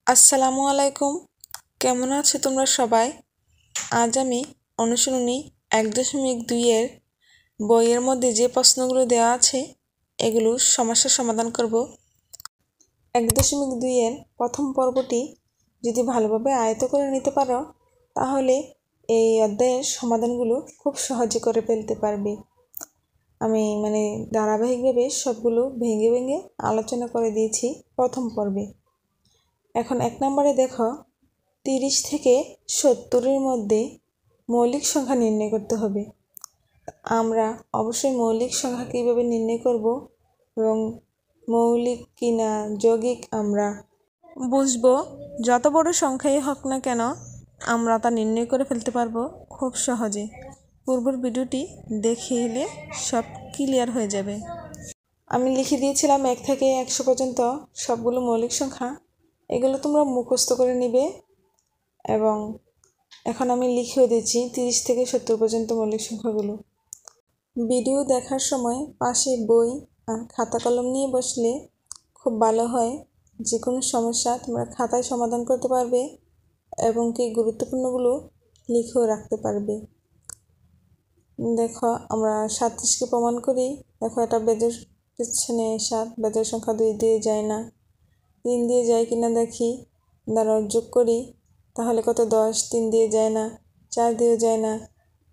আসসালামু আলাইকুম। কেমন আছো তোমরা সবাই? আজ আমি অনুশীলনী 1.2 বইয়ের মধ্যে যে প্রশ্নগুলো দেওয়া আছে এগুলো সমস্যার সমাধান করব। 1.2 প্রথম পর্বটি যদি ভালোভাবে আয়ত্ত করে নিতে পারো তাহলে এই অধ্যায়ের সমাধানগুলো খুব সহজে করে ফেলতে পারবে। আমি ধারাবাহিকভাবে সবগুলো ভেঙে ভেঙে আলোচনা করে দিয়েছি প্রথম পর্বে। এখন 1 নম্বরে দেখো, 30 থেকে 70-এর মধ্যে মৌলিক সংখ্যা নির্ণয় করতে হবে। আমরা অবশ্যই মৌলিক সংখ্যা কীভাবে নির্ণয় করব এবং মৌলিক কিনা যৌগিক আমরা বুঝবো। যত বড় সংখ্যাই হোক না কেন আমরা তা নির্ণয় করে ফেলতে পারবো খুব সহজে। পূর্বের ভিডিওটি দেখে এলে সব ক্লিয়ার হয়ে যাবে। আমি লিখে দিয়েছিলাম 1 থেকে 100 পর্যন্ত সবগুলো মৌলিক সংখ্যা, এগুলো তোমরা মুখস্থ করে নিবে। এবং এখন আমি লিখেও দিচ্ছি 30 থেকে 70 পর্যন্ত মৌলিক সংখ্যাগুলো। ভিডিও দেখার সময় পাশে বই আর খাতা কলম নিয়ে বসলে খুব ভালো হয়। যে কোনো সমস্যা তোমরা খাতায় সমাধান করতে পারবে এবং কি গুরুত্বপূর্ণগুলো লিখেও রাখতে পারবে। দেখো, আমরা 37কে প্রমাণ করি। দেখো, এটা বেজের পিছনে 7, বেজের সংখ্যা 2 দিয়ে যায় না, 3 দিয়ে যায় কিনা দেখি। দ্বারা যোগ করি, তাহলে কত 10, 3 দিয়ে যায় না, 4 দিয়ে যায় না,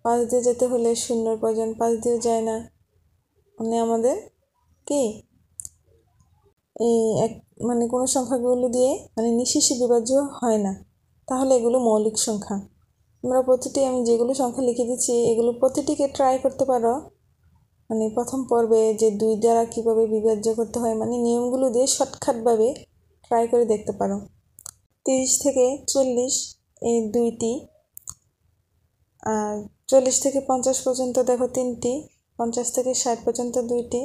5 দিয়ে যেতে হলে 0 প্রয়োজন, 5 দিয়ে যায় না। আমাদের কি এই কোনো সংখ্যাগুলো দিয়ে নিঃশেষে বিভাজ্য হয় না, তাহলে এগুলো মৌলিক সংখ্যা। তোমরা প্রতিটি আমি যেগুলো সংখ্যা লিখে দিচ্ছি এগুলো প্রতিটিকে ট্রাই করতে পারো। প্রথম পর্বে যে 2 দ্বারা কীভাবে বিভাজ্য করতে হয় নিয়মগুলো দিয়ে শর্টকাটভাবে ট্রাই করে দেখতে পারো। 30 থেকে 40 এই 2টি, আর 40 থেকে 50 পর্যন্ত দেখো 3টি, 50 থেকে 60 পর্যন্ত 2টি,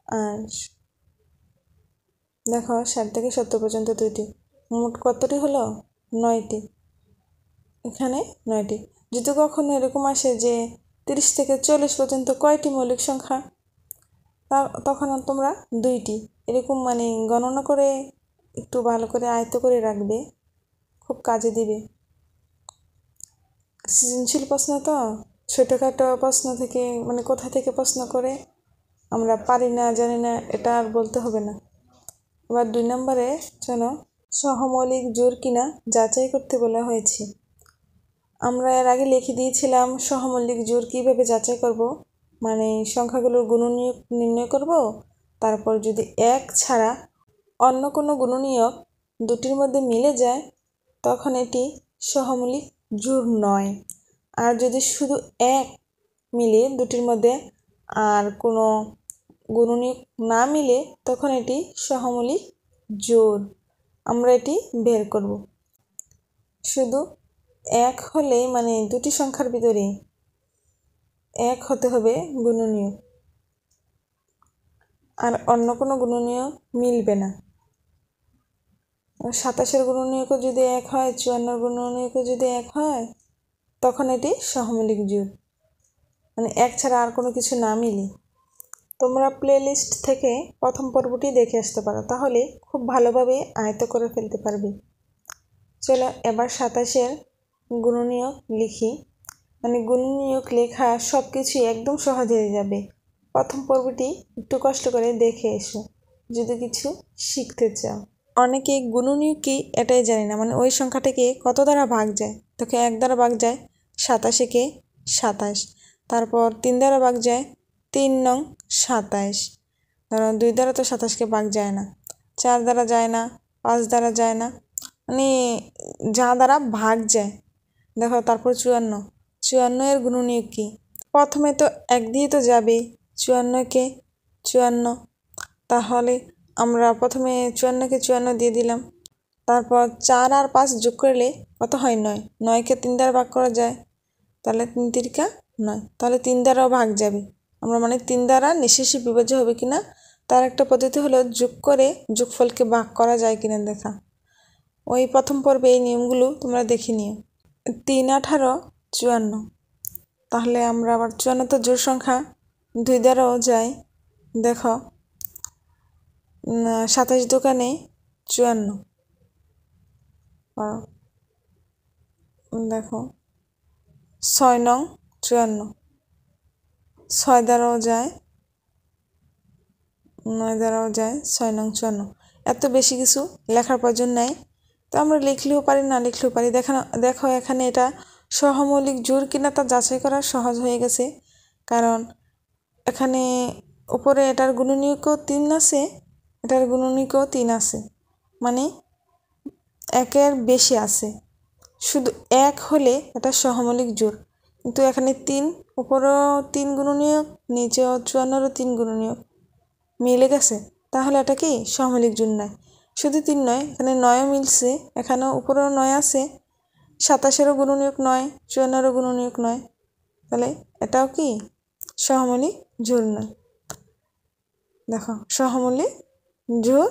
আর দেখো 60 থেকে 70 পর্যন্ত 2টি। মোট কতটি হলো? 9টি। এখানে 9টি। যদি কখনো এরকম আসে যে 30 থেকে 40 পর্যন্ত কয়টি মৌলিক সংখ্যা, তখন তোমরা 2টি এরকম গণনা করে একটু ভালো করে আয়ত্ত করে রাখবে, খুব কাজে দিবে। সৃজনশীল প্রশ্ন তো ছোটোখাটো প্রশ্ন থেকে কোথা থেকে প্রশ্ন করে আমরা পারি না জানি না এটা আর বলতে হবে না। এবার 2 নম্বরে শোনো, সহমৌলিক জোড় কিনা যাচাই করতে বলা হয়েছে। আমরা এর আগে লিখে দিয়েছিলাম সহমৌলিক জোড় কীভাবে যাচাই করব। সংখ্যাগুলোর গুণনীয়ক নির্ণয় করব, তারপর যদি 1 ছাড়া অন্য কোনো গুণনীয়ক দুটির মধ্যে মিলে যায় তখন এটি সহমৌলিক জোড় নয়। আর যদি শুধু 1 মিলে দুটির মধ্যে আর কোনো গুণনীয়ক না মিলে তখন এটি সহমৌলিক জোড়। আমরা এটি বের করব। শুধু 1 হলে দুটি সংখ্যার ভিতরে 1 হতে হবে গুণনীয়ক, আর অন্য কোনো গুণনীয়ক মিলবে না। 27-এর গুণনীয়কও যদি 1 হয়, 54-এর গুণনীয়কও যদি 1 হয় তখন এটি সহমৌলিক জোড়, 1 ছাড়া আর কোনো কিছু না মিলে। তোমরা প্লেলিস্ট থেকে প্রথম পর্বটি দেখে আসতে পারো, তাহলে খুব ভালোভাবে আয়ত্ত করে ফেলতে পারবে। চলো এবার 27-এর গুণনীয়ক লিখি। গুণনীয়ক লেখা সব কিছুই একদম সহজ হয়ে যাবে। প্রথম পর্বটি একটু কষ্ট করে দেখে এসো যদি কিছু শিখতে চাও। অনেকে গুণনীয়ক কি এটাই জানি না, ওই সংখ্যাটাকে কত দ্বারা ভাগ যায়। তোকে 1 দ্বারা ভাগ যায় 27-কে 27, তারপর 3 দ্বারা ভাগ যায় 3 নং 27, ধরো 2 দ্বারা তো 27-কে ভাগ যায় না, 4 দ্বারা যায় না, 5 দ্বারা যায় না, যা দ্বারা ভাগ যায়। দেখো তারপর 54-এর গুণনীয়ক কি? প্রথমে তো 1 দিয়ে তো যাবে, 54-কে 54, তাহলে আমরা প্রথমে 54-কে 54 দিয়ে দিলাম। তারপর 4 আর 5 যোগ করলে কত হয়? 9, 9-কে 3 দ্বারা ভাগ করা যায়, তাহলে 3 তিরিকা 9, তাহলে 3 দ্বারাও ভাগ যাবে। আমরা 3 দ্বারা নিঃশেষে বিভাজ্য হবে কিনা তার একটা পদ্ধতি হলো যোগ করে যোগফলকে ভাগ করা যায় কিনা দেখা। ওই প্রথম পর্বে এই নিয়মগুলো তোমরা দেখে নিও। 3 18 54, তাহলে আমরা আবার 54 তো জোড় সংখ্যা, 2 দ্বারাও যায়। দেখো 27 দোকানে 54, দেখো 6 নং 54, 6 দ্বারাও যায়, 9 দ্বারাও যায়, 6 নং 54। এত বেশি কিছু লেখার প্রয়োজন নাই, তো আমরা লিখলেও পারি না লিখলেও পারি। দেখো এখানে এটা সহমৌলিক জোড় কিনা তা যাচাই করা সহজ হয়ে গেছে, কারণ এখানে উপরে এটার গুণনীয়কও 3 আছে, এটার গুণনীয়কও 3 আছে, মানে একের বেশি আছে। শুধু 1 হলে এটা সহমৌলিক জোড়, কিন্তু এখানে 3, উপরেও 3 গুণনীয়ক, নিচেও 54-এরও 3 গুণনীয়ক মিলে গেছে, তাহলে এটা কি সহমৌলিক জোড় নয়। শুধু 3 নয়, এখানে 9ও মিলছে, এখানেও উপরেও 9 আছে, 27-এরও গুণনীয়ক 9, 54-এরও গুণনীয়ক 9, তাহলে এটাও কি সহমৌলিক জোড় নয়। দেখো সহমৌলিক জোড়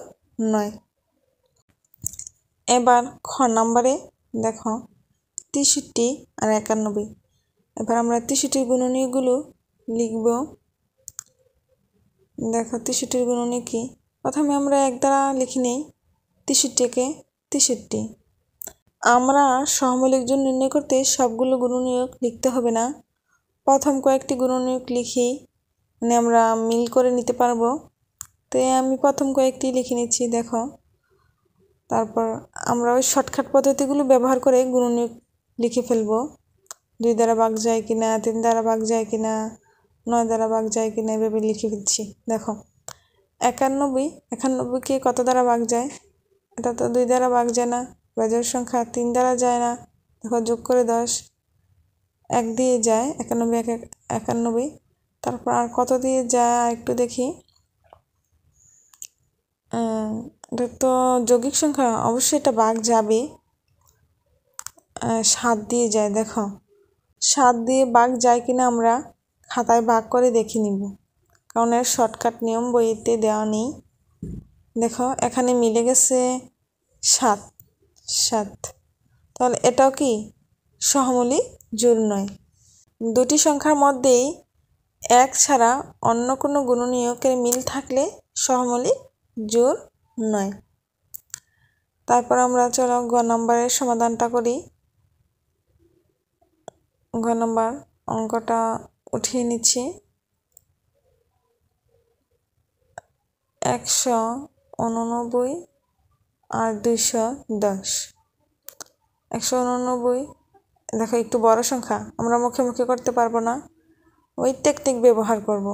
নয়। এবার খ নাম্বারে দেখো 63 আর 91। এবার আমরা 63-র গুণনীয়কগুলো লিখব। দেখো 63-র গুণনীয়ক কি, প্রথমে আমরা 1 দ্বারা লিখি নেই 63-কে 63। আমরা সহমৌলিক জোড় নির্ণয় করতে সবগুলো গুণনীয়ক লিখতে হবে না, প্রথম কয়েকটি গুণনীয়ক লিখি, মানে আমরা মিল করে নিতে পারবো। তো আমি প্রথম কয়েকটি লিখে নিচ্ছি। দেখো তারপর আমরা ওই শর্টকাট পদ্ধতিগুলো ব্যবহার করে গুণনীয়ক লিখে ফেলবো। 2 দ্বারা ভাগ যায় কিনা, 3 দ্বারা ভাগ যায় কিনা, 9 দ্বারা ভাগ যায় কিনা, এভাবে লিখে ফেলছি। দেখো 91কে কত দ্বারা ভাগ যায়, এটা তো 2 দ্বারা ভাগ যায় না, বেজোড় সংখ্যা 3 দ্বারা যায় না। দেখো যোগ করে 10, 1 দিয়ে যায়, 91। তারপর আর কত দিয়ে যায় একটু দেখি, এটা তো যৌগিক সংখ্যা, অবশ্যই এটা ভাগ যাবে, 7 দিয়ে যায়। দেখো 7 দিয়ে ভাগ যায় কিনা আমরা খাতায় ভাগ করে দেখে নিব, কারণ এর শর্টকাট নিয়ম বইতে দেওয়া নেই। দেখো এখানে মিলে গেছে 7, তাহলে এটাও কি সহমৌলিক জোড় নয়। দুটি সংখ্যার মধ্যেই 1 ছাড়া অন্য কোনো গুণনীয়কের মিল থাকলে সহমৌলিক জোড় নয়। তারপর আমরা চলো গ নাম্বারের সমাধানটা করি। গ নাম্বার অঙ্কটা উঠিয়ে নিচ্ছি। 189 আর 210। 189, দেখো একটু বড় সংখ্যা, আমরা মুখে মুখে করতে পারবো না, ওই টেকনিক ব্যবহার করব।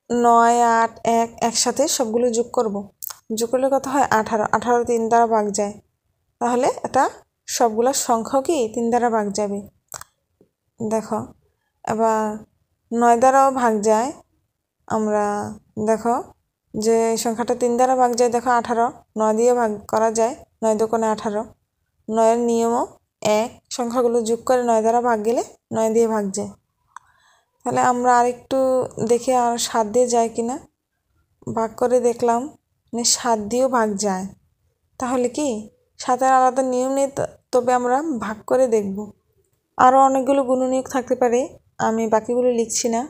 9, 8, 1 একসাথে সবগুলো যোগ করব। যোগ করলে কত হয় 18। 18 3 দ্বারা ভাগ যায়, তাহলে এটা সবগুলো সংখ্যাও কি 3 দ্বারা ভাগ যাবে। দেখো এবার 9 দ্বারাও ভাগ যায়, আমরা দেখো যে সংখ্যাটা 3 দ্বারা ভাগ যায়, দেখো 18, 9 দিয়ে ভাগ করা যায়, 9 দোকানে 18। 9-এর নিয়মও 1, সংখ্যাগুলো যোগ করে 9 দ্বারা ভাগ গেলে 9 দিয়ে ভাগ যায়। তাহলে আমরা আরেকটু দেখে আর 7 দিয়ে যায় কিনা ভাগ করে দেখলাম, মানে 7 দিয়েও ভাগ যায়, তাহলে কি 7-এর আলাদা নিয়ম নেই, তবে আমরা ভাগ করে দেখব। আরও অনেকগুলো গুণনীয়ক থাকতে পারে, আমি বাকিগুলো লিখছি না।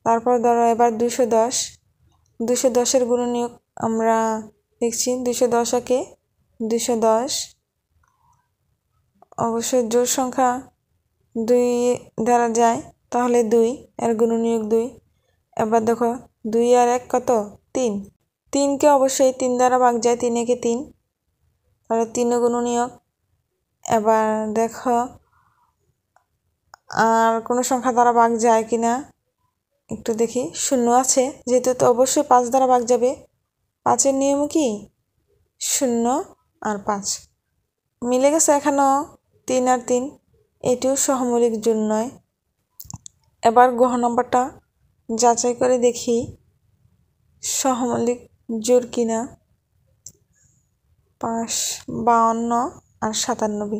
তারপর ধরো এবার 210। 210-এর গুণনীয়ক আমরা লিখছি। 210-কে 210, অবশ্যই জোড় সংখ্যা 2 দ্বারা যায়, তাহলে 2, এর গুণনীয়ক 2। এবার দেখো 2 আর 1 কত 3। 3কে অবশ্যই 3 দ্বারা ভাগ যায়, 3 একে 3, তাহলে 3 গুণনীয়ক। এবার দেখো আর কোনো সংখ্যা দ্বারা ভাগ যায় কিনা একটু দেখি, 0 আছে, যেহেতু তো অবশ্যই 5 দ্বারা ভাগ যাবে। 5-এর নিয়ম কি 0 আর 5 মিলে গেছে, এখানেও 3 আর 3, এটিও সহমৌলিক জোড় নয়। এবার গ নম্বরটা যাচাই করে দেখি সহমৌলিক জোড় কিনা। 5, 52 আর 97।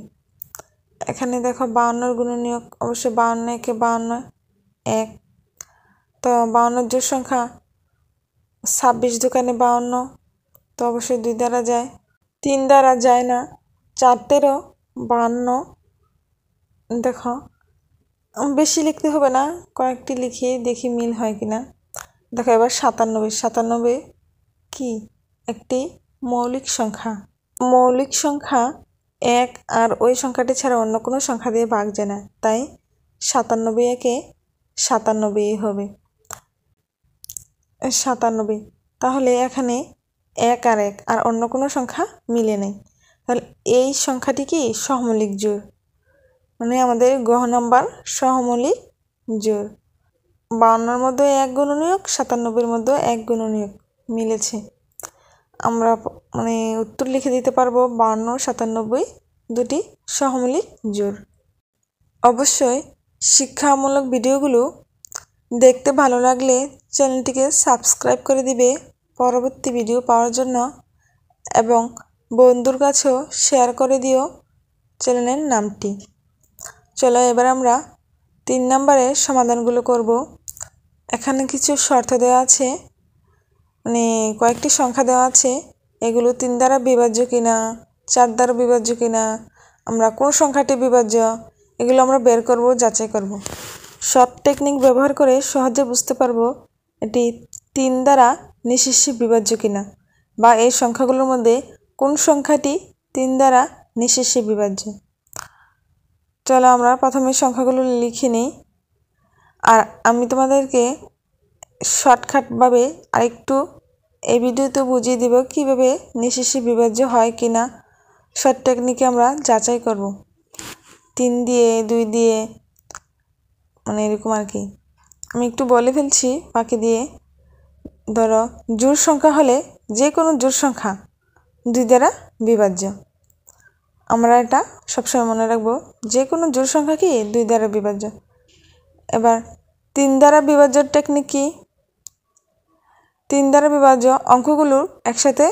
এখানে দেখো 52-এর গুণনীয়ক, অবশ্যই 52 একে 52, 1, তো 52-এর জোড় সংখ্যা 26 দোকানে 52, তো অবশ্যই 2 দ্বারা যায়, 3 দ্বারা যায় না। 4 13 52। দেখো বেশি লিখতে হবে না, কয়েকটি লিখে দেখি মিল হয় কিনা। দেখো এবার 97। 97 কি একটি মৌলিক সংখ্যা। মৌলিক সংখ্যা এক আর ওই সংখ্যাটি ছাড়া অন্য কোনো সংখ্যা দিয়ে ভাগ যায় না, তাই 97 একে 97 হবে। 97, তাহলে এখানে এক আর অন্য কোনো সংখ্যা মিলে নেই, তাহলে এই সংখ্যাটি কি সহমৌলিক জোড়, মানে আমাদের গহ নাম্বার সহমৌলিক জোড়। 52-এর মধ্যে 1 গুণনীয়ক, 97-এর মধ্যে 1 গুণনীয়ক মিলেছে। আমরা মানে উত্তর লিখে দিতে পারবো 52 97 দুটি সহমৌলিক জোড়। অবশ্যই শিক্ষামূলক ভিডিওগুলো দেখতে ভালো লাগলে চ্যানেলটিকে সাবস্ক্রাইব করে দিবে পরবর্তী ভিডিও পাওয়ার জন্য, এবং বন্ধুর কাছেও শেয়ার করে দিও চ্যানেলের নামটি। চলো এবার আমরা 3 নম্বরের সমাধানগুলো করব। এখানে কিছু শর্ত দেওয়া আছে, মানে কয়েকটি সংখ্যা দেওয়া আছে, এগুলো 3 দ্বারা বিভাজ্য কিনা, 4 দ্বারা বিভাজ্য কিনা, আমরা কোন সংখ্যাটি বিভাজ্য, এগুলো আমরা বের করব, যাচাই করব। শর্ট টেকনিক ব্যবহার করে সহজে বুঝতে পারবো এটি 3 দ্বারা নিঃশেষে বিভাজ্য কিনা, বা এই সংখ্যাগুলোর মধ্যে কোন সংখ্যাটি 3 দ্বারা নিঃশেষে বিভাজ্য। চলো আমরা প্রথমে সংখ্যাগুলো লিখে নিই, আর আমি তোমাদেরকে শর্টকাটভাবে আরেকটু এই ভিডিওতে বুঝিয়ে দেব কীভাবে নিঃশেষে বিভাজ্য হয় কিনা। শর্ট টেকনিকে আমরা যাচাই করব, 3 দিয়ে 2 দিয়ে, মানে এরকম আর কি। আমি একটু বলে ফেলছি বাকি দিয়ে। ধরো জোড় সংখ্যা হলে যে কোনো জোড় সংখ্যা 2 দ্বারা বিভাজ্য, আমরা এটা সবসময় মনে রাখবো, যে কোনো জোড় সংখ্যা কি 2 দ্বারা বিভাজ্য। এবার 3 দ্বারা বিভাজ্যর টেকনিক কি, 3 দ্বারা বিভাজ্য অঙ্কগুলোর একসাথে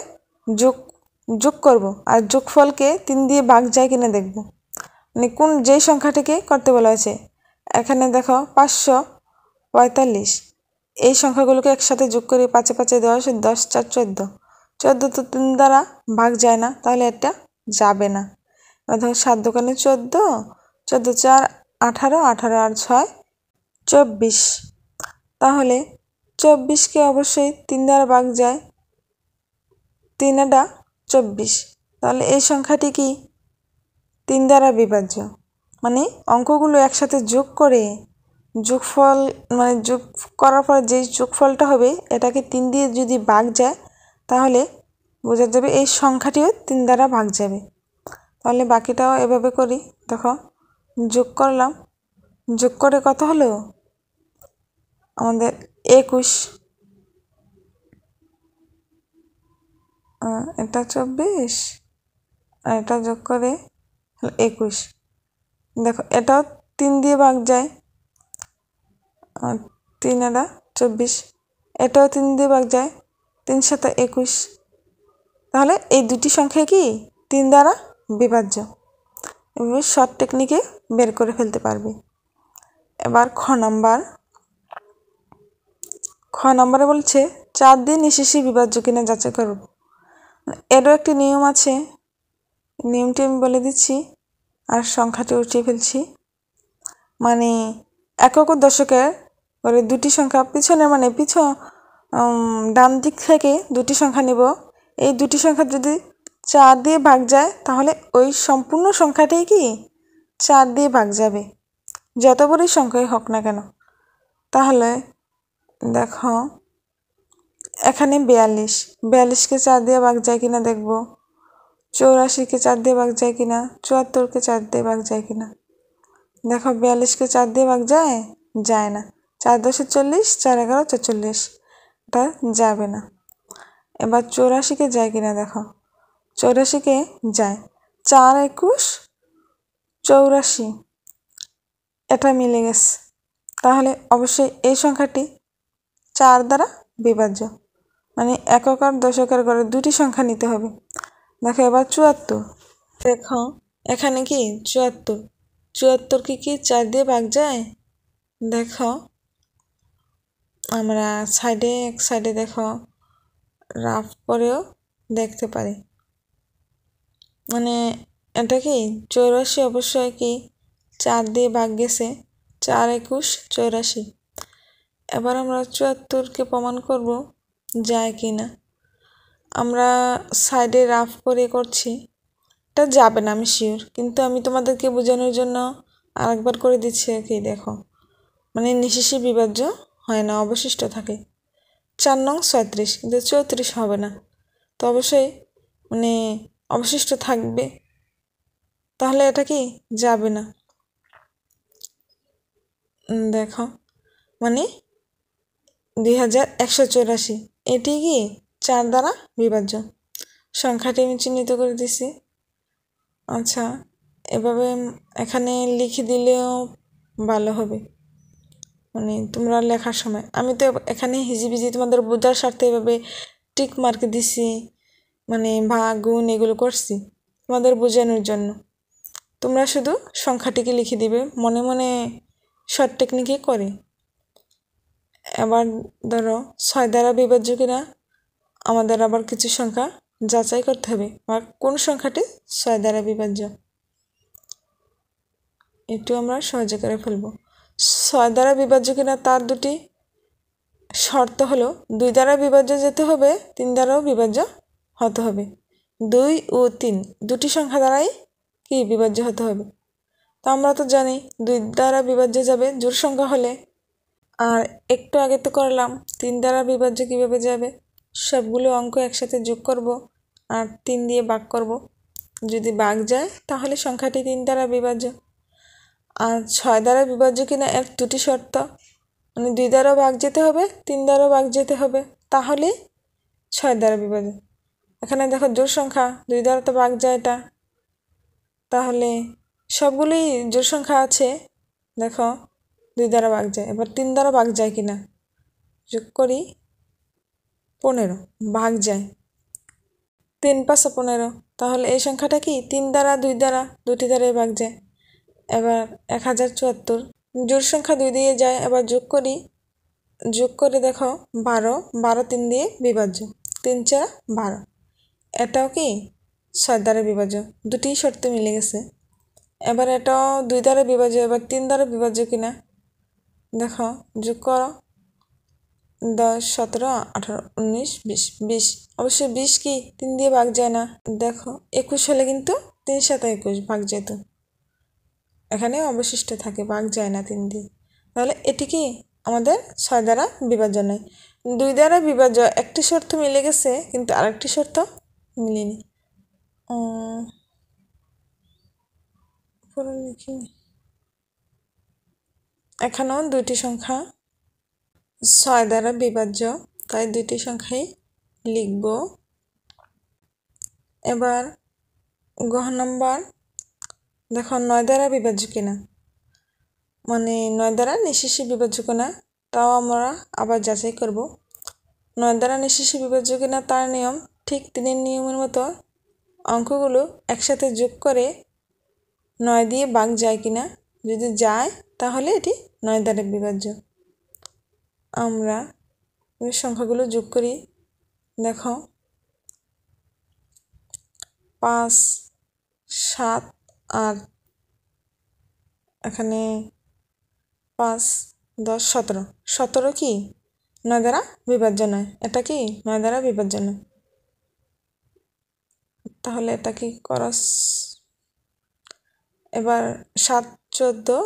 যোগ করব, আর যোগফলকে 3 দিয়ে ভাগ যায় কিনা দেখব, মানে কোন যেই সংখ্যাটিকে করতে বলা হয়েছে। এখানে দেখো 545, এই সংখ্যাগুলোকে একসাথে যোগ করি, 5 5 10, 10 4 14, 14 তো 3 দ্বারা ভাগ যায় না, তাহলে এটা যাবে না। দেখো 7 দোকানে 14, 14 4 18, 18 আর 6 24, তাহলে 24কে অবশ্যই 3 দ্বারা ভাগ যায়, 3 এটা 24, তাহলে এই সংখ্যাটি কি 3 দ্বারা বিভাজ্য। মানে অঙ্কগুলো একসাথে যোগ করে যোগফল, মানে যোগ করার পর যে যোগফলটা হবে এটাকে 3 দিয়ে যদি ভাগ যায়, তাহলে বোঝা যাবে এই সংখ্যাটিও 3 দ্বারা ভাগ যাবে। তাহলে বাকিটাও এভাবে করি। দেখো যোগ করলাম, যোগ করে কত হলো আমাদের 21, এটা 24 আর এটা যোগ করে 21। দেখো এটাও 3 দিয়ে ভাগ যায়, 3 এটা 24, এটাও 3 দিয়ে ভাগ যায়, 3 7 21, তাহলে এই দুটি সংখ্যা কি 3 দ্বারা বিভাজ্য। এভাবে শর্ট টেকনিকে বের করে ফেলতে পারবে। এবার খ নম্বরে বলছে 4 দিয়ে নিঃশেষে বিভাজ্য কিনা যাচাই করব। এরও একটি নিয়ম আছে, নিয়মটি আমি বলে দিচ্ছি আর সংখ্যাটি উঠিয়ে ফেলছি। মানে একক ও দশকের করে দুটি সংখ্যা পিছনে, মানে ডান দিক থেকে দুটি সংখ্যা নিব, এই দুটি সংখ্যা যদি 4 দিয়ে ভাগ যায়, তাহলে ওই সম্পূর্ণ সংখ্যাটাই কি 4 দিয়ে ভাগ যাবে, যত বড়ই সংখ্যাই হোক না কেন। তাহলে দেখো এখানে 42কে 4 দিয়ে ভাগ যায় কিনা দেখব, 84কে 4 দিয়ে ভাগ যায় কিনা, 74কে 4 দিয়ে ভাগ যায় কিনা। দেখো 42কে 4 দিয়ে ভাগ যায় না, 4 10 40, 4 11 44, এটা যাবে না। এবার 84কে যায় কিনা দেখো, 84কে যায়, 4 21 84, এটা মিলে গেছে। তাহলে অবশ্যই এই সংখ্যাটি 4 দ্বারা বিভাজ্য, মানে একক আর দশকের ঘরে দুটি সংখ্যা নিতে হবে। দেখো এবার 74, দেখো এখানে কি 74 কি 4 দিয়ে ভাগ যায়। দেখো আমরা এক সাইডে দেখো রাফ করেও দেখতে পারি, মানে এটা কি 84 অবশ্যই কি 4 দিয়ে ভাগ গেছে, 4 21 84। এবার আমরা 74কে প্রমাণ করব যায় কি না। আমরা সাইডে রাফ করে করছি, এটা যাবে না, আমি শিওর, কিন্তু আমি তোমাদেরকে বোঝানোর জন্য আরেকবার করে দিচ্ছি আর কি। দেখো, মানে নিঃশেষে বিভাজ্য হয় না, অবশিষ্ট থাকে। 4 নং 36, কিন্তু 34 হবে না, তো অবশ্যই মানে অবশিষ্ট থাকবে, তাহলে এটা কি যাবে না। দেখো, মানে 2184, এটি কি 4 দ্বারা বিভাজ্য। সংখ্যাটি আমি চিহ্নিত করে দিছি। আচ্ছা, এভাবে এখানে লিখে দিলেও ভালো হবে, মানে তোমরা লেখার সময়। আমি তো এখানে হিজিবিজি তোমাদের বোঝার স্বার্থে এভাবে টিক মার্ক দিছি, মানে ভাগ গুণ এগুলো করছি তোমাদের বোঝানোর জন্য। তোমরা শুধু সংখ্যাটিকে লিখে দিবে, মনে মনে শর্ট টেকনিকে করে। এবার ধরো 6 দ্বারা বিভাজ্য কিনা আমাদের আবার কিছু সংখ্যা যাচাই করতে হবে, বা কোন সংখ্যাটি 6 দ্বারা বিভাজ্য একটু আমরা সহজে করে ফেলবো। 6 দ্বারা বিভাজ্য কিনা তার দুটি শর্ত হলো 2 দ্বারা বিভাজ্য যেতে হবে, 3 দ্বারাও বিভাজ্য হতে হবে। 2 ও 3 দুটি সংখ্যা দ্বারাই কি বিভাজ্য হতে হবে। তো আমরা তো জানি 2 দ্বারা বিভাজ্য যাবে জোড় সংখ্যা হলে, আর একটু আগে তো করলাম 3 দ্বারা বিভাজ্য কিভাবে যাবে। সবগুলো অঙ্ক একসাথে যোগ করব আর 3 দিয়ে ভাগ করব, যদি ভাগ যায় তাহলে সংখ্যাটি 3 দ্বারা বিভাজ্য। আর 6 দ্বারা বিভাজ্য কিনা এর দুটি শর্ত, মানে 2 দ্বারা ভাগ যেতে হবে, 3 দ্বারা ভাগ যেতে হবে, তাহলে 6 দ্বারা বিভাজ্য। এখানে দেখো জোড় সংখ্যা, 2 দ্বারা তো ভাগ যায় এটা, তাহলে সবগুলোই জোড় সংখ্যা আছে। দেখো 2 দ্বারা ভাগ যায়, এবার 3 দ্বারা ভাগ যায় কিনা যোগ করি। 15 ভাগ যায়, 3 5 15, তাহলে এই সংখ্যাটা কি 3 দ্বারা 2 দ্বারা দুটি দ্বারাই ভাগ যায়। এবার 1074 জোড় সংখ্যা 2 দিয়ে যায়, এবার যোগ করি, যোগ করে দেখো 12, 12 3 দিয়ে বিভাজ্য, 3 4 12, এটাও কি 6 দ্বারা বিভাজ্য, দুটি শর্ত মিলে গেছে। এবার এটাও 2 দ্বারা বিভাজ্য, এবার 3 দ্বারা বিভাজ্য কিনা দেখো, যোগ করো, 10 17 18 19 20, 20, অবশ্যই 20 কি 3 দিয়ে ভাগ যায় না। দেখো 21 হলে কিন্তু 3 7 21 ভাগ যেত, এখানে অবশিষ্ট থাকে, ভাগ যায় না 3 দিয়ে। তাহলে এটি কি আমাদের 6 দ্বারা বিভাজ্য নয়। 2 দ্বারা বিভাজ্য একটি শর্ত মিলে গেছে, কিন্তু আরেকটি শর্ত মিলেনি। পুরো লিখিনি, এখানেও দুইটি সংখ্যা 6 দ্বারা বিভাজ্য, তাই দুইটি সংখ্যাই লিখব। এবার গহ নম্বর, দেখো 9 দ্বারা বিভাজ্য কিনা, মানে 9 দ্বারা নিঃশেষে বিভাজ্য কিনা তাও আমরা আবার যাচাই করব। 9 দ্বারা নিঃশেষে বিভাজ্য কিনা তার নিয়ম ঠিক 3 নিয়মের মতো অঙ্কগুলো একসাথে যোগ করে 9 দিয়ে ভাগ যায় কিনা, যদি যায় তাহলে এটি 9 দ্বারা বিভাজ্য। আমরা সংখ্যাগুলো যোগ করি, দেখো 5 7 আর এখানে 5 10 17, 17 কি 9 দ্বারা বিভাজ্য নয়, এটা কি 9 দ্বারা বিভাজ্য নয়, তাহলে এটা কি করস। এবার 7 14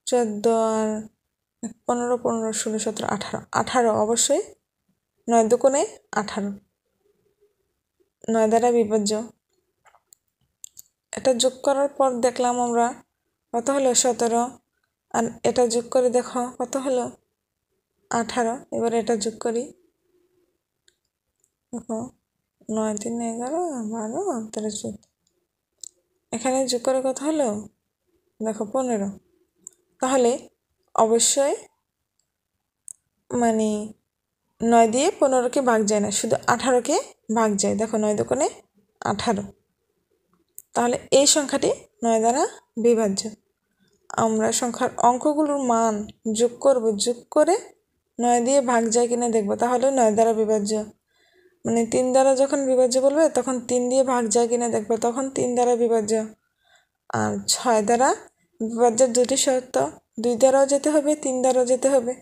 14 আর 15 15 16 17 18, 18 অবশ্যই 9 দুগুণে 18, 9 দ্বারা বিভাজ্য। এটা যোগ করার পর দেখলাম আমরা কত হলো 17, আর এটা যোগ করে দেখো কত হলো 18। এবার এটা যোগ করি, দেখো 9 3 11 12 13 14, এখানে যোগ করে কত হলো দেখো 15। তাহলে অবশ্যই মানে 9 দিয়ে 15কে ভাগ যায় না, শুধু 18কে ভাগ যায়। দেখো 9 দুগুণে 18, তাহলে এই সংখ্যাটি 9 দ্বারা বিভাজ্য। আমরা সংখ্যার অঙ্কগুলোর মান যোগ করব, যোগ করে 9 দিয়ে ভাগ যায় কিনা দেখব, তাহলে 9 দ্বারা বিভাজ্য। মানে 3 দ্বারা যখন বিভাজ্য বলবে তখন 3 দিয়ে ভাগ যায় কিনা দেখবো, তখন 3 দ্বারা বিভাজ্য। আর 6 দ্বারা বিভাজ্যের দুটি শর্ত, 2 দ্বারাও যেতে হবে, 3 দ্বারাও যেতে হবে।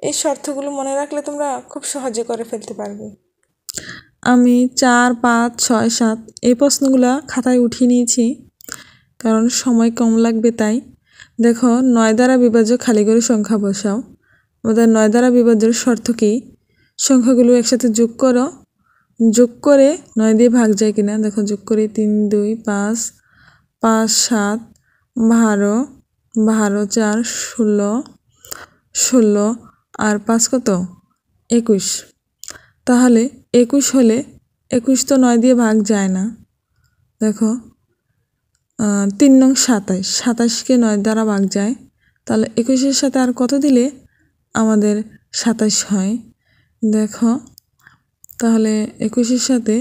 এই শর্তগুলো মনে রাখলে তোমরা খুব সহজে করে ফেলতে পারবে। আমি 4, 5, 6, 7 এই প্রশ্নগুলো খাতায় উঠিয়ে নিয়েছি, কারণ সময় কম লাগবে তাই। দেখো, 9 দ্বারা বিভাজ্য খালি করে সংখ্যা বসাও। আমাদের 9 দ্বারা বিভাজ্যের শর্ত কি? সংখ্যাগুলো একসাথে যোগ করো, যোগ করে 9 দিয়ে ভাগ যায় কিনা দেখো। যোগ করি 3, 2, 5, 5, 7, 12, 12, 4, 16, 16 আর 5 কত? 21। তাহলে 21 হলে 21 তো 9 দিয়ে ভাগ যায় না। দেখো 3 নং 27, 27কে 9 দ্বারা ভাগ যায়। তাহলে 21-এর সাথে আর কত দিলে আমাদের 27 হয়? দেখো, তাহলে 21-এর সাথে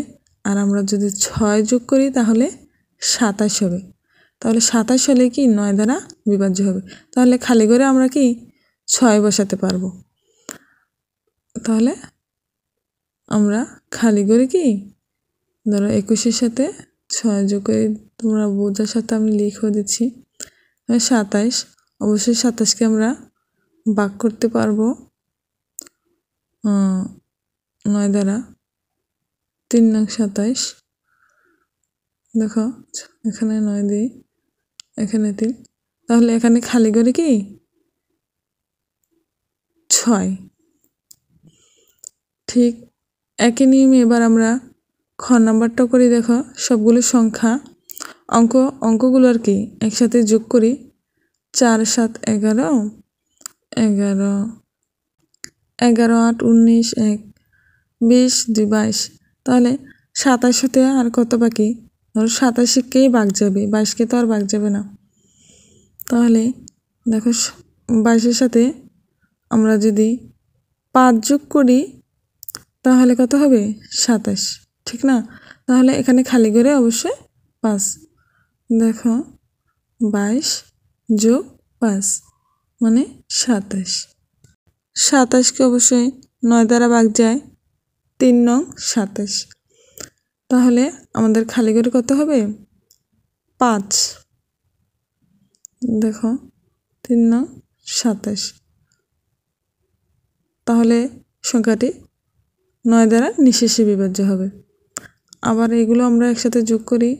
আর আমরা যদি 6 যোগ করি তাহলে 27 হবে। তাহলে 27 হলে কি 9 দ্বারা বিভাজ্য হবে। তাহলে খালি করে আমরা কি 6 বসাতে পারবো। তাহলে আমরা খালি করে কি ধরো 21-এর সাথে 6 যোগ করে, তোমরা বোঝার সাথে আমি লিখে দিচ্ছি 27। অবশ্যই 27কে আমরা ভাগ করতে পারবো 9 দ্বারা। 3 নং 27। দেখো এখানে 9 দিই, এখানে 3, তাহলে এখানে খালি করে কি 6। ঠিক একই নিয়মে এবার আমরা খ নাম্বারটা করি। দেখো, সবগুলো সংখ্যা অঙ্কগুলো আর কি একসাথে যোগ করি। 4, 7, 11, 11, 11, 8, 19, 1, 20, 2, 22। তাহলে 27 হতে আর কত বাকি? ধরো 27কেই ভাগ যাবে, 22কে তো আর ভাগ যাবে না। তাহলে দেখো 22-এর সাথে আমরা যদি 5 যোগ করি তাহলে কত হবে? 27, ঠিক না? তাহলে এখানে খালি করে অবশ্যই 5। দেখো 22 যোগ 5 মানে 27। 27কে অবশ্যই 9 দ্বারা ভাগ যায়, 3 নং 27। তাহলে আমাদের খালি করে কত হবে? 5। দেখো 3 নং 27। তাহলে সংখ্যাটি 9 দ্বারা নিঃশেষে বিভাজ্য হবে। আবার এগুলো আমরা একসাথে যোগ করি।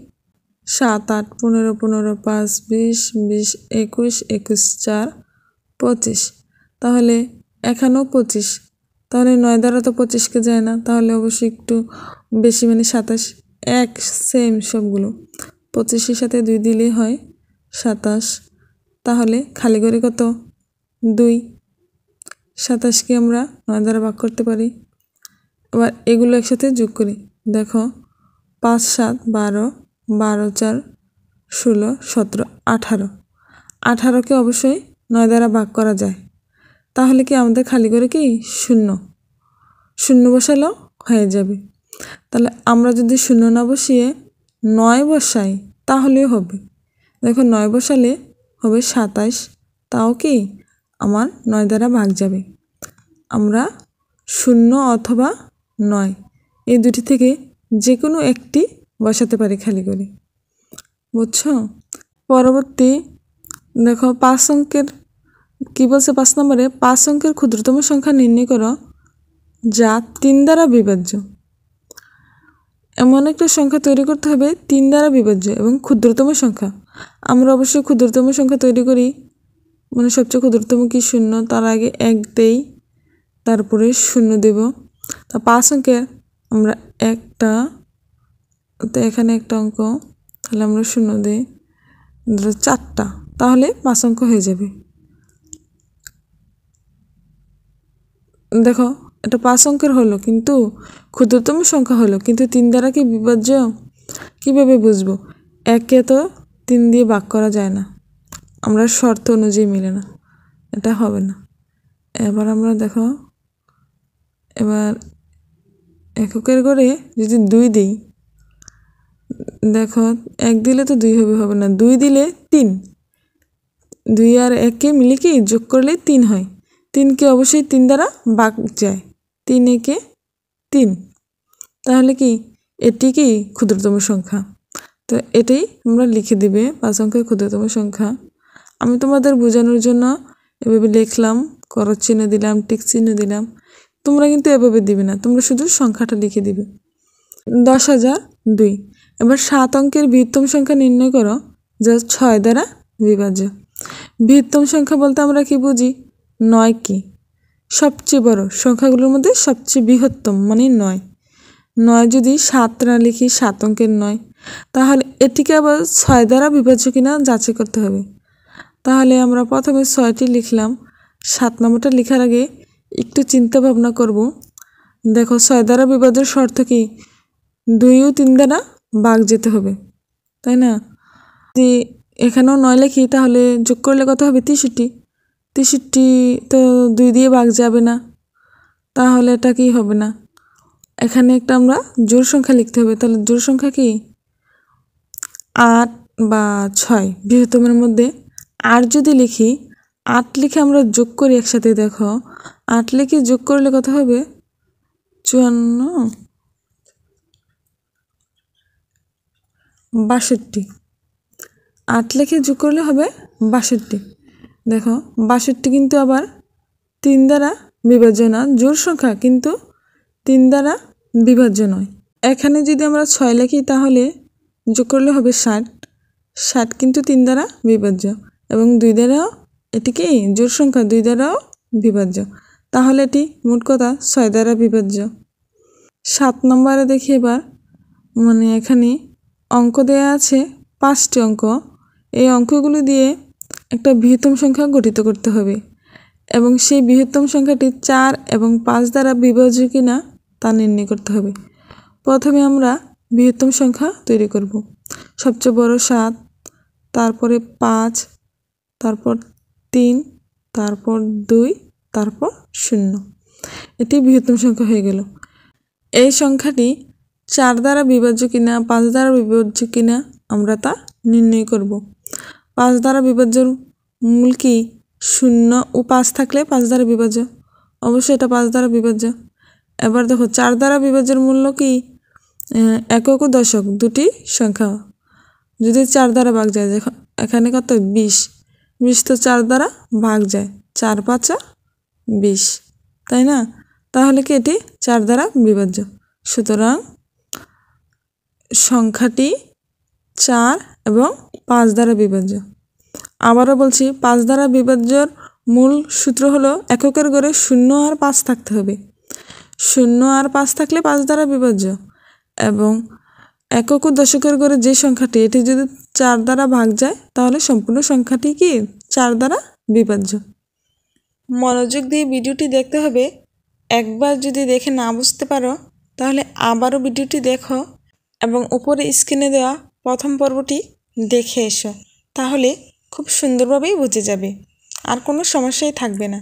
7, 8, 15, 15, 5, 20, 20, 21, 21, 4, 25। তাহলে এখানেও 25। তাহলে 9 দ্বারা তো 25কে যায় না, তাহলে অবশ্যই একটু বেশি মানে 27। এক সেম সবগুলো। 25-এর সাথে 2 দিলেই হয় 27। তাহলে খালি করে কত? 2। 27কে আমরা 9 দ্বারা ভাগ করতে পারি। এবার এগুলো একসাথে যোগ করি। দেখো 5, 7, 12, 12, 4, 16, 17, 18। 18কে অবশ্যই 9 দ্বারা ভাগ করা যায়। তাহলে কি আমাদের খালি করে কি 0 0 বসালেও হয়ে যাবে। তাহলে আমরা যদি 0 না বসিয়ে 9 বসাই তাহলেও হবে। দেখো 9 বসালে হবে 27, তাও কি আমার 9 দ্বারা ভাগ যাবে। আমরা 0 অথবা 9 এই দুটি থেকে যে কোনো একটি বসাতে পারি খালি করে, বুঝছো? পরবর্তী দেখো 5 অঙ্কের কি বলছে? 5 নম্বরে 5 অঙ্কের ক্ষুদ্রতম সংখ্যা নির্ণয় করো যা 3 দ্বারা বিভাজ্য। এমন একটা সংখ্যা তৈরি করতে হবে 3 দ্বারা বিভাজ্য এবং ক্ষুদ্রতম সংখ্যা। আমরা অবশ্যই ক্ষুদ্রতম সংখ্যা তৈরি করি, মানে সবচেয়ে ক্ষুদ্রতম কি 0, তার আগে 1 দেই, তারপরে 0 দেব। তা 5 অঙ্কের আমরা একটা, তো এখানে একটা অঙ্ক, তাহলে আমরা 0 দিই, 4টা, তাহলে 5 অঙ্ক হয়ে যাবে। দেখো এটা 5 অঙ্কের হলো কিন্তু ক্ষুদ্রতম সংখ্যা হলো, কিন্তু 3 দ্বারা কি বিভাজ্য? কিভাবে বুঝবো? 1কে তো 3 দিয়ে ভাগ করা যায় না, আমরা শর্ত অনুযায়ী মিলে না, এটা হবে না। এবার আমরা দেখো, এবার এককের করে যদি 2 দিই, দেখো 1 দিলে তো 2 হবে না, 2 দিলে 3, 2 আর 1কে মিলে কি যোগ করলে 3 হয়। 3কে অবশ্যই 3 দ্বারা ভাগ যায়, 3 একে 3। তাহলে কি এটি কি ক্ষুদ্রতম সংখ্যা? তো এটাই আমরা লিখে দিবে 5 অঙ্কের ক্ষুদ্রতম সংখ্যা। আমি তোমাদের বোঝানোর জন্য এভাবে লিখলাম, করজ চিহ্ন দিলাম, টিক চিহ্ন দিলাম। তোমরা কিন্তু এভাবে দিবে না, তোমরা শুধু সংখ্যাটা লিখে দিবে। 10,002। এবার 7 অঙ্কের বৃহত্তম সংখ্যা নির্ণয় করো যা 6 দ্বারা বিভাজ্য। বৃহত্তম সংখ্যা বলতে আমরা কি বুঝি? 9 কি সবচেয়ে বড় সংখ্যাগুলোর মধ্যে সবচেয়ে বৃহত্তম মানে 9। 9 যদি 7 না লিখি, 7 অঙ্কের 9, তাহলে এটিকে আবার 6 দ্বারা বিভাজ্য কিনা যাচাই করতে হবে। তাহলে আমরা প্রথমে 6টি লিখলাম। 7 নম্বরটা লেখার আগে একটু চিন্তা ভাবনা করব। দেখো 6 দ্বারা বিভাজ্যের শর্ত কি? 2 ও 3 দ্বারা ভাগ যেতে হবে, তাই না? যদি এখানেও 9 লিখি তাহলে যোগ করলে কত হবে? 63। 63 তো 2 দিয়ে ভাগ যাবে না, তাহলে এটা কি হবে না। এখানে একটা আমরা জোড় সংখ্যা লিখতে হবে। তাহলে জোড় সংখ্যা কি? 8 বা 6 বৃহত্তমের মধ্যে 8 যদি লিখি, 8 লিখে আমরা যোগ করি একসাথে। দেখো 8 লিখে যোগ করলে কত হবে? 54, 62। 8 লিখে যোগ করলে হবে 62। দেখো 62 কিন্তু আবার 3 দ্বারা বিভাজ্য না, জোড় সংখ্যা কিন্তু 3 দ্বারা বিভাজ্য নয়। এখানে যদি আমরা 6 লিখি তাহলে যোগ করলে হবে 60। 60 কিন্তু 3 দ্বারা বিভাজ্য এবং 2 দ্বারাও, এটি কি জোড় সংখ্যা, 2 দ্বারাও বিভাজ্য। তাহলে এটি মোট কথা 6 দ্বারা বিভাজ্য। 7 নম্বরে দেখি এবার, মানে এখানে অঙ্ক দেয়া আছে 5টি অঙ্ক। এই অঙ্কগুলি দিয়ে একটা বৃহত্তম সংখ্যা গঠিত করতে হবে এবং সেই বৃহত্তম সংখ্যাটি 4 এবং 5 দ্বারা বিভাজ্য কিনা তা নির্ণয় করতে হবে। প্রথমে আমরা বৃহত্তম সংখ্যা তৈরি করব। সবচেয়ে বড় 7, তারপরে 5, তারপর 3, তারপর 2, তারপর 0। এটি বৃহত্তম সংখ্যা হয়ে গেল। এই সংখ্যাটি 4 দ্বারা বিভাজ্য কিনা 5 দ্বারা বিভাজ্য কিনা আমরা তা নির্ণয় করব। 5 দ্বারা বিভাজ্যর মূল কি? 0 ও 5 থাকলে 5 দ্বারা বিভাজ্য, অবশ্যই এটা 5 দ্বারা বিভাজ্য। এবার দেখো 4 দ্বারা বিভাজ্যের মূল্য কি? একক ও দশক দুটি সংখ্যা যদি 4 দ্বারা ভাগ যায়, দেখো এখানে কত? 20। 20 তো 4 দ্বারা ভাগ যায়, 4 5 20, তাই না? তাহলে কি এটি 4 দ্বারা বিভাজ্য। সুতরাং সংখ্যাটি 4 এবং 5 দ্বারা বিভাজ্য। আবারও বলছি, 5 দ্বারা বিভাজ্যর মূল সূত্র হলো এককের ঘরে 0 আর 5 থাকতে হবে। 0 আর 5 থাকলে 5 দ্বারা বিভাজ্য এবং একক ও দশকের ঘরে যে সংখ্যাটি, এটি যদি 4 দ্বারা ভাগ যায় তাহলে সম্পূর্ণ সংখ্যাটি কি 4 দ্বারা বিভাজ্য। মনোযোগ দিয়ে ভিডিওটি দেখতে হবে। একবার যদি দেখে না বুঝতে পারো তাহলে আবারও ভিডিওটি দেখো এবং উপরে স্ক্রিনে দেওয়া প্রথম পর্বটি দেখে এসো, তাহলে খুব সুন্দরভাবেই বুঝে যাবে, আর কোনো সমস্যাই থাকবে না।